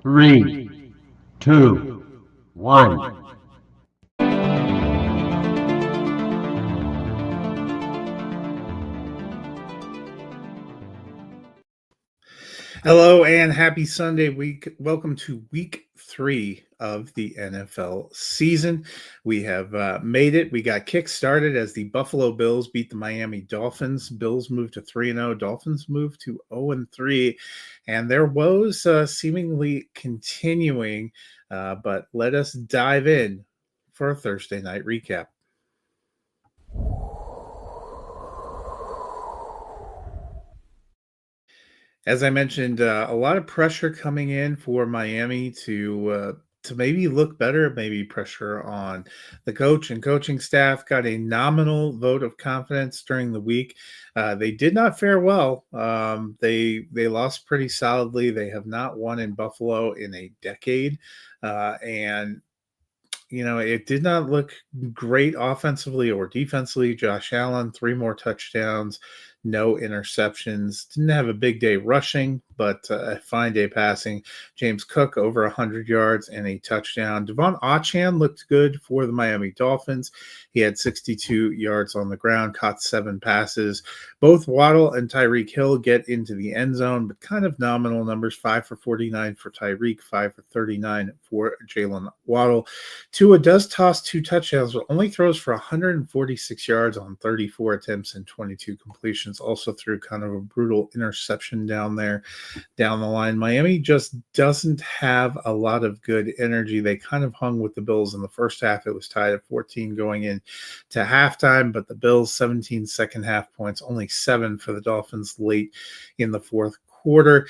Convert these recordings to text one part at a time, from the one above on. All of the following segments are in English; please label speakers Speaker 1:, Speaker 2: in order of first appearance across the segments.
Speaker 1: Three, two, one.
Speaker 2: Hello and happy Sunday week. Welcome to week 3 of the NFL season. We have made it. We got kick started as the Buffalo Bills beat the Miami Dolphins. Bills moved to 3-0. Dolphins moved to 0-3. And their woes seemingly continuing. But let us dive in for a Thursday night recap. As I mentioned, a lot of pressure coming in for Miami to maybe look better, maybe pressure on the coach and coaching staff. Got a nominal vote of confidence during the week. They did not fare well. They lost pretty solidly. They have not won in Buffalo in a decade, and it did not look great offensively or defensively. Josh Allen, 3 more touchdowns, no interceptions. Didn't have a big day rushing, but a fine day passing. James Cook over 100 yards and a touchdown. Devon Achane looked good for the Miami Dolphins. He had 62 yards on the ground, caught 7 passes. Both Waddle and Tyreek Hill get into the end zone, but kind of nominal numbers, 5 for 49 for Tyreek, 5 for 39 for Jalen Waddle. Tua does toss 2 touchdowns, but only throws for 146 yards on 34 attempts and 22 completions. Also threw kind of a brutal interception down the line. Miami just doesn't have a lot of good energy. They kind of hung with the Bills in the first half. It was tied at 14 going in to halftime, but the Bills 17 second half points, only 7 for the Dolphins late in the fourth quarter.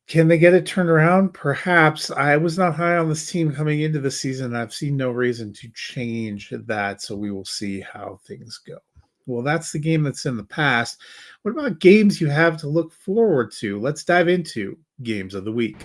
Speaker 2: Can they get it turned around? Perhaps. I was not high on this team coming into the season. I've seen no reason to change that, so we will see how things go. Well, that's the game that's in the past. What about games you have to look forward to? Let's dive into games of the week.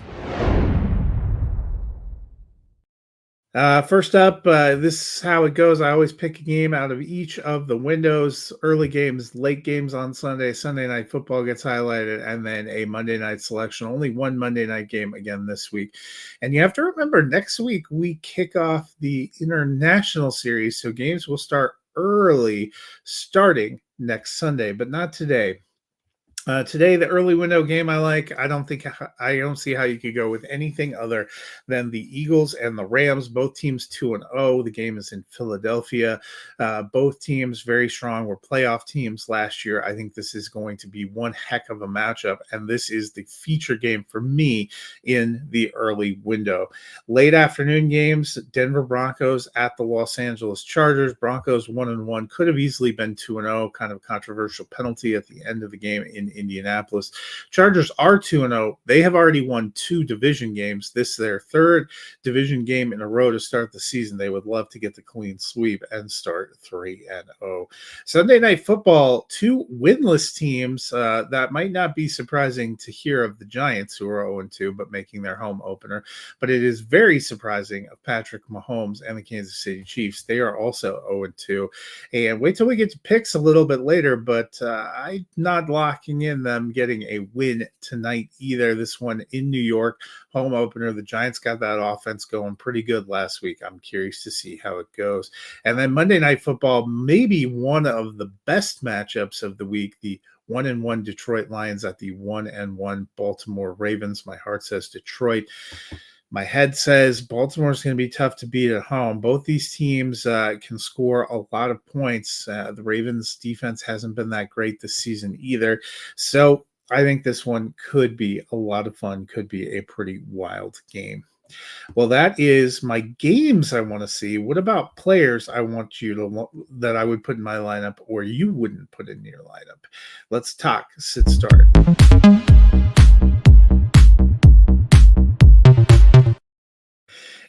Speaker 2: First up, this is how it goes. I always pick a game out of each of the windows. Early games, late games on Sunday. Sunday night football gets highlighted, and then a Monday night selection. Only one Monday night game again this week. And you have to remember, next week we kick off the international series, so games will start early, starting next Sunday, but not today. Today, the early window game I like. I don't see how you could go with anything other than the Eagles and the Rams. Both teams 2-0. The game is in Philadelphia. Both teams very strong. Were playoff teams last year. I think this is going to be one heck of a matchup, and this is the feature game for me in the early window. Late afternoon games: Denver Broncos at the Los Angeles Chargers. Broncos 1-1, could have easily been 2-0. Kind of controversial penalty at the end of the game in Indianapolis. Chargers are 2-0. They have already won 2 division games. This is their 3rd division game in a row to start the season. They would love to get the clean sweep and start 3-0. Sunday night football, 2 winless teams. That might not be surprising to hear of the Giants, who are 0-2, but making their home opener. But it is very surprising of Patrick Mahomes and the Kansas City Chiefs. They are also 0-2. And wait till we get to picks a little bit later, but I'm not locking in them getting a win tonight either. This one in New York, home opener. The Giants got that offense going pretty good last week. I'm curious to see how it goes. And then Monday Night Football, maybe one of the best matchups of the week, the 1-1 Detroit Lions at the 1-1 Baltimore Ravens. My heart says Detroit. My head says Baltimore's going to be tough to beat at home. Both these teams can score a lot of points. The Ravens' defense hasn't been that great this season either. So I think this one could be a lot of fun, could be a pretty wild game. Well, that is my games I want to see. What about players I want you to that I would put in my lineup or you wouldn't put in your lineup? Let's talk. Sit start.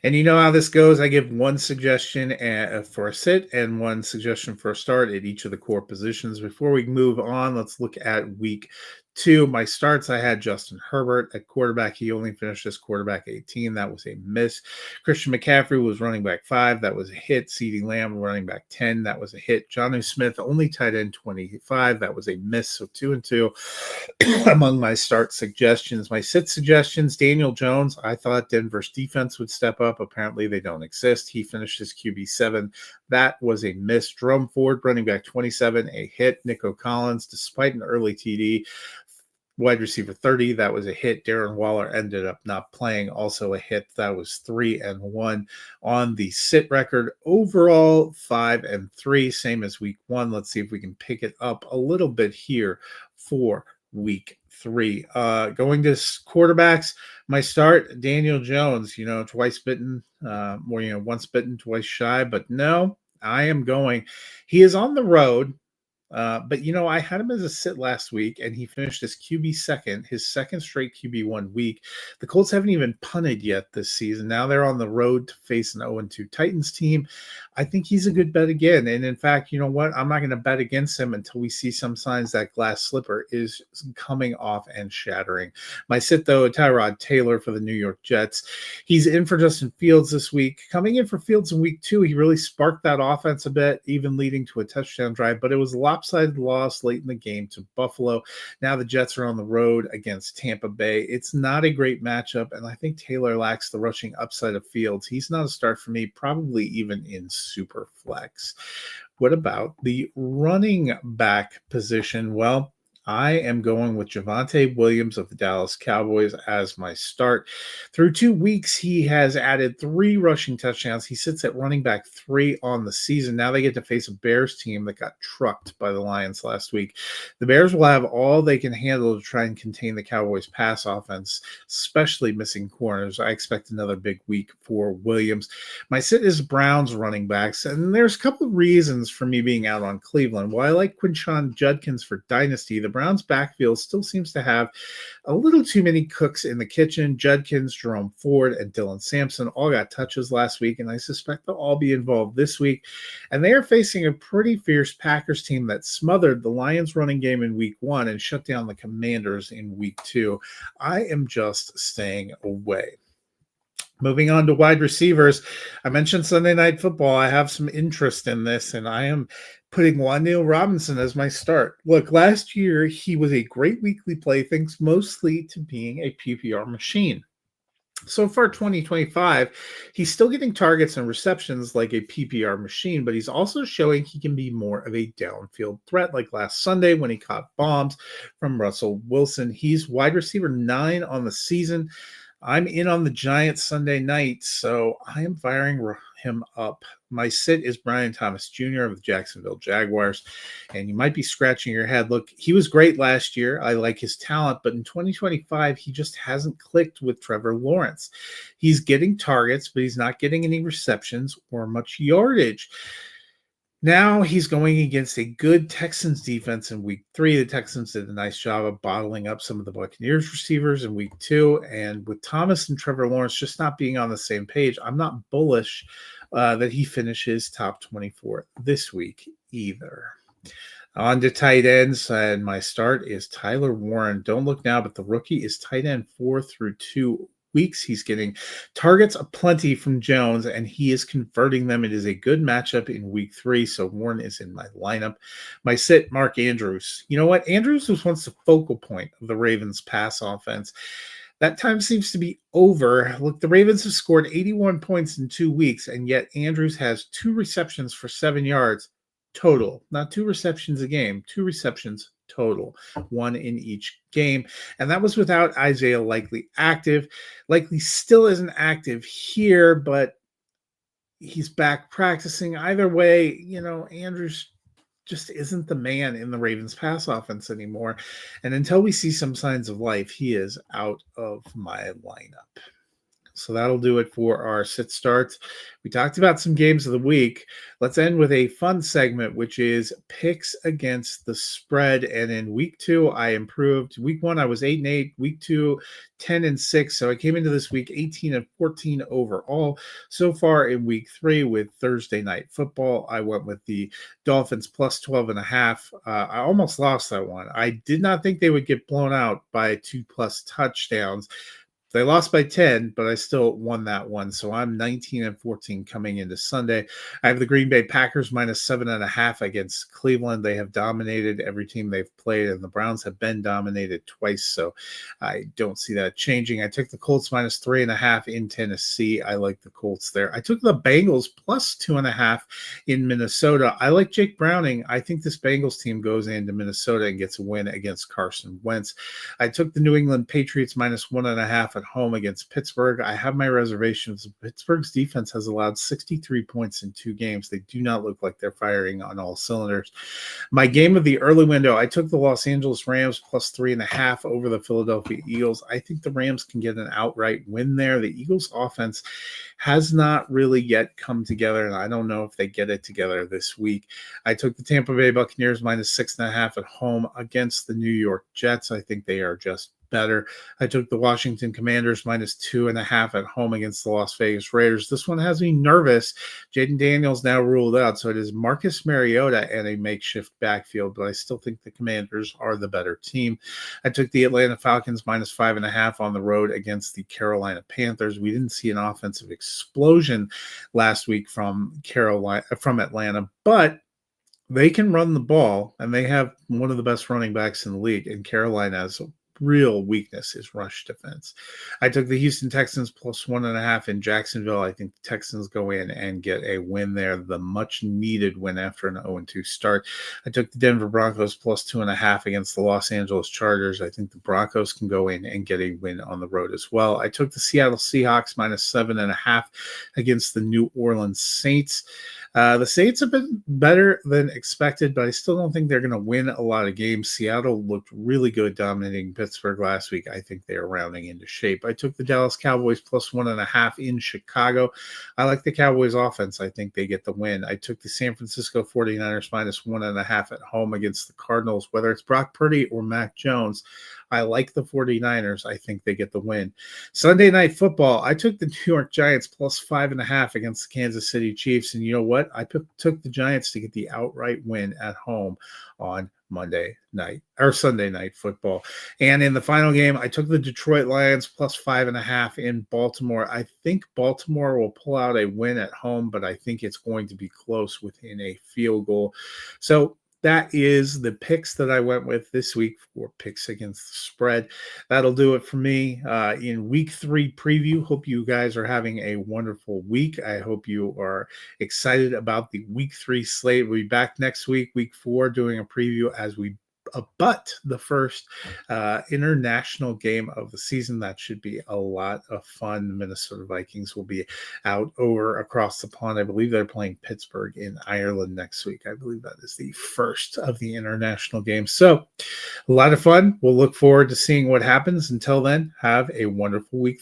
Speaker 2: And you know how this goes. I give one suggestion for a sit and one suggestion for a start at each of the core positions. Before we move on, let's look at week 2, my starts, I had Justin Herbert at quarterback. He only finished as quarterback 18. That was a miss. Christian McCaffrey was running back 5. That was a hit. CeeDee Lamb running back 10. That was a hit. Jonnu Smith only tight end 25. That was a miss. So 2 and 2 among my start suggestions. My sit suggestions, Daniel Jones. I thought Denver's defense would step up. Apparently they don't exist. He finished his QB7. That was a miss. Jerome Ford running back 27, a hit. Nico Collins, despite an early TD, wide receiver 30, that was a hit. Darren Waller ended up not playing, also a hit. That was 3 and 1 on the sit record. Overall 5 and 3, same as week 1. Let's see if we can pick it up a little bit here for week 3. Going to quarterbacks, my start, Daniel Jones, twice bitten, once bitten, twice shy, but no, I am going. He is on the road. But I had him as a sit last week, and he finished as QB second, his second straight QB1 week. The Colts haven't even punted yet this season. Now they're on the road to face an 0-2 Titans team. I think he's a good bet again. And in fact, you know what? I'm not going to bet against him until we see some signs that glass slipper is coming off and shattering. My sit, though, Tyrod Taylor for the New York Jets. He's in for Justin Fields this week. Coming in for Fields in week 2, he really sparked that offense a bit, even leading to a touchdown drive, but it was a lopsided loss late in the game to Buffalo. Now the Jets are on the road against Tampa Bay. It's not a great matchup, and I think Taylor lacks the rushing upside of Fields. He's not a start for me, probably even in super flex. What about the running back position? Well, I am going with Javonte Williams of the Dallas Cowboys as my start. Through 2 weeks, he has added 3 rushing touchdowns. He sits at running back 3 on the season. Now they get to face a Bears team that got trucked by the Lions last week. The Bears will have all they can handle to try and contain the Cowboys' pass offense, especially missing corners. I expect another big week for Williams. My sit is Browns running backs, and there's a couple of reasons for me being out on Cleveland. While I like Quinshon Judkins for Dynasty, the Browns backfield still seems to have a little too many cooks in the kitchen. Judkins, Jerome Ford, and Dylan Sampson all got touches last week, and I suspect they'll all be involved this week. And they are facing a pretty fierce Packers team that smothered the Lions running game in week 1 and shut down the Commanders in week 2. I am just staying away. Moving on to wide receivers, I mentioned Sunday Night Football. I have some interest in this, and I am putting Wan'Dale Robinson as my start. Look, last year, he was a great weekly play, thanks mostly to being a PPR machine. So far, 2025, he's still getting targets and receptions like a PPR machine, but he's also showing he can be more of a downfield threat, like last Sunday when he caught bombs from Russell Wilson. He's wide receiver 9 on the season. I'm in on the Giants Sunday night, so I am firing him up. My sit is Brian Thomas Jr. of the Jacksonville Jaguars, and you might be scratching your head. Look, he was great last year. I like his talent, but in 2025, he just hasn't clicked with Trevor Lawrence. He's getting targets, but he's not getting any receptions or much yardage. Now he's going against a good Texans defense in week 3. The Texans did a nice job of bottling up some of the Buccaneers receivers in week 2. And with Thomas and Trevor Lawrence just not being on the same page, I'm not bullish that he finishes top 24 this week either. On to tight ends, and my start is Tyler Warren. Don't look now, but the rookie is tight end 4 through 2 weeks. He's getting targets aplenty from Jones, and he is converting them. It is a good matchup in week 3, so Warren is in my lineup. My sit, Mark Andrews. You know what? Andrews was once the focal point of the Ravens' pass offense. That time seems to be over. Look, the Ravens have scored 81 points in 2 weeks, and yet Andrews has 2 receptions for 7 yards total. Not 2 receptions a game, 2 receptions total, 1 in each game. And that was without Isaiah Likely active. Likely still isn't active here, but he's back practicing. Either way, Andrews just isn't the man in the Ravens pass offense anymore. And until we see some signs of life, he is out of my lineup. So that'll do it for our sit starts. We talked about some games of the week. Let's end with a fun segment, which is picks against the spread. And in week 2, I improved. Week 1, I was 8-8. Week 2, 10-6. So I came into this week 18-14 overall. So far in week 3 with Thursday night football, I went with the Dolphins plus 12.5. I almost lost that one. I did not think they would get blown out by 2+ touchdowns. They lost by 10, but I still won that one. So I'm 19-14 coming into Sunday. I have the Green Bay Packers minus 7.5 against Cleveland. They have dominated every team they've played, and the Browns have been dominated twice. So I don't see that changing. I took the Colts minus 3.5 in Tennessee. I like the Colts there. I took the Bengals plus 2.5 in Minnesota. I like Jake Browning. I think this Bengals team goes into Minnesota and gets a win against Carson Wentz. I took the New England Patriots minus 1.5 at home against Pittsburgh. I have my reservations. Pittsburgh's defense has allowed 63 points in 2 games. They do not look like they're firing on all cylinders. My game of the early window, I took the Los Angeles Rams plus 3.5 over the Philadelphia Eagles. I think the Rams can get an outright win there. The Eagles offense has not really yet come together, and I don't know if they get it together this week. I took the Tampa Bay Buccaneers minus 6.5 at home against the New York Jets. I think they are just better. I took the Washington Commanders minus 2.5 at home against the Las Vegas Raiders. This one has me nervous. Jaden Daniels now ruled out, so it is Marcus Mariota and a makeshift backfield, but I still think the Commanders are the better team. I took the Atlanta Falcons minus 5.5 on the road against the Carolina Panthers. We didn't see an offensive explosion last week from Atlanta, but they can run the ball, and they have one of the best running backs in the league, and Carolina has real weakness is rush defense. I took the Houston Texans plus 1.5 in Jacksonville. I think the Texans go in and get a win there, the much needed win after an 0-2 start. I took the Denver Broncos plus 2.5 against the Los Angeles Chargers. I think the Broncos can go in and get a win on the road as well. I took the Seattle Seahawks minus 7.5 against the New Orleans Saints. The Saints have been better than expected, but I still don't think they're going to win a lot of games. Seattle looked really good dominating Pittsburgh last week. I think they are rounding into shape. I took the Dallas Cowboys plus 1.5 in Chicago. I like the Cowboys offense. I think they get the win. I took the San Francisco 49ers minus 1.5 at home against the Cardinals. Whether it's Brock Purdy or Mac Jones, I like the 49ers. I think they get the win. Sunday Night Football, I took the New York Giants plus 5.5 against the Kansas City Chiefs. And you know what? I took the Giants to get the outright win at home on Sunday Night Football. And in the final game, I took the Detroit Lions plus 5.5 in Baltimore. I think Baltimore will pull out a win at home, but I think it's going to be close within a field goal. So that is the picks that I went with this week for picks against the spread. That'll do it for me in week 3 preview. Hope you guys are having a wonderful week. I hope you are excited about the week 3 slate. We'll be back next week, week 4, doing a preview as we abut the first international game of the season. That should be a lot of fun. The Minnesota Vikings will be out over across the pond. I believe they're playing Pittsburgh in Ireland next week. I believe that is the first of the international games. So a lot of fun. We'll look forward to seeing what happens. Until then, have a wonderful week.